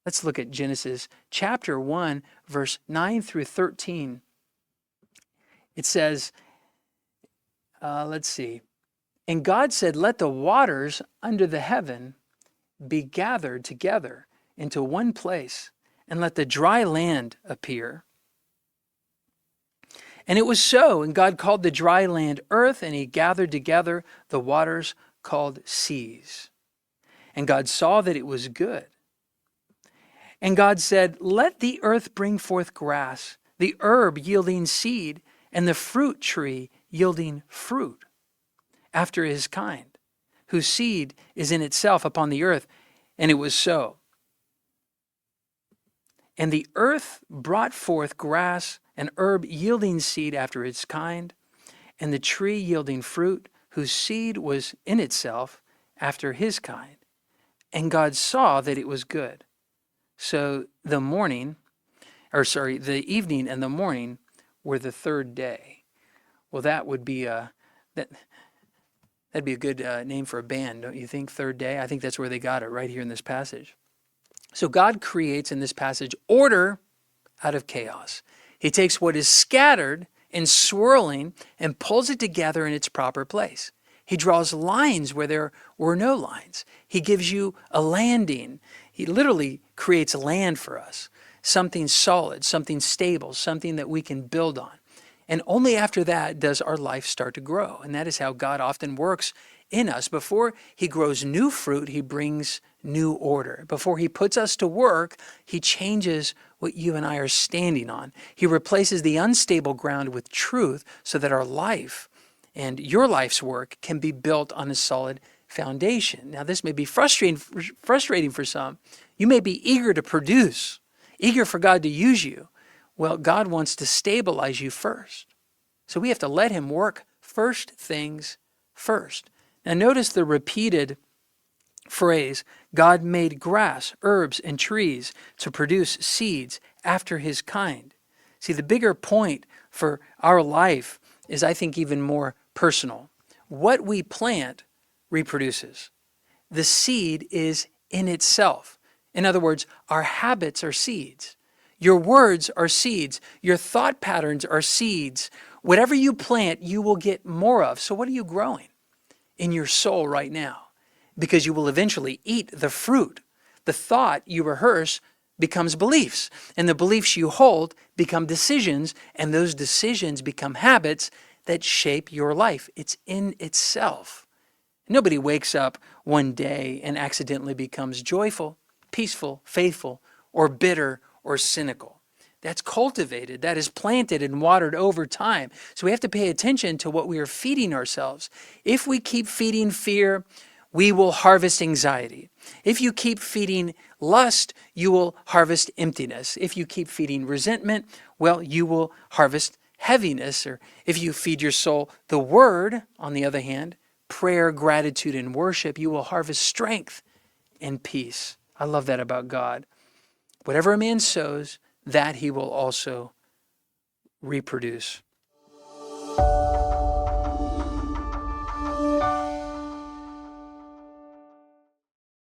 Let's look at Genesis chapter 1, verse 9 through 13. It says, let's see. And God said, let the waters under the heaven be gathered together into one place, and let the dry land appear. And it was so, and God called the dry land earth, and he gathered together the waters called seas. And God saw that it was good. And God said, let the earth bring forth grass, the herb yielding seed, and the fruit tree yielding fruit, after his kind, whose seed is in itself upon the earth. And it was so. And the earth brought forth grass, and herb yielding seed after its kind, and the tree yielding fruit, whose seed was in itself after his kind. And God saw that it was good. So the evening and the morning were the third day. Well, that would be that'd be a good name for a band, don't you think? Third day. I think that's where they got it, right here in this passage. So God creates in this passage order out of chaos. He takes what is scattered and swirling and pulls it together in its proper place. He draws lines where there were no lines. He gives you a landing. He literally creates land for us, something solid, something stable, something that we can build on. And only after that does our life start to grow. And that is how God often works in us. Before he grows new fruit, he brings new order. Before he puts us to work, he changes what you and I are standing on. He replaces the unstable ground with truth so that our life and your life's work can be built on a solid foundation. Now, this may be frustrating for some. You may be eager to produce, eager for God to use you. Well, God wants to stabilize you first. So we have to let him work first things first. Now, notice the repeated phrase, God made grass, herbs, and trees to produce seeds after his kind. See, the bigger point for our life is, I think, even more personal. What we plant reproduces. The seed is in itself. In other words, our habits are seeds. Your words are seeds. Your thought patterns are seeds. Whatever you plant, you will get more of. So what are you growing in your soul right now? Because you will eventually eat the fruit. The thought you rehearse becomes beliefs, and the beliefs you hold become decisions, and those decisions become habits that shape your life. It's in itself. Nobody wakes up one day and accidentally becomes joyful, peaceful, faithful, or bitter, or cynical. That's cultivated, that is planted and watered over time. So we have to pay attention to what we are feeding ourselves. If we keep feeding fear, we will harvest anxiety. If you keep feeding lust, you will harvest emptiness. If you keep feeding resentment, well, you will harvest heaviness. Or if you feed your soul the word, on the other hand, prayer, gratitude, and worship, you will harvest strength and peace. I love that about God. Whatever a man sows, that he will also reproduce.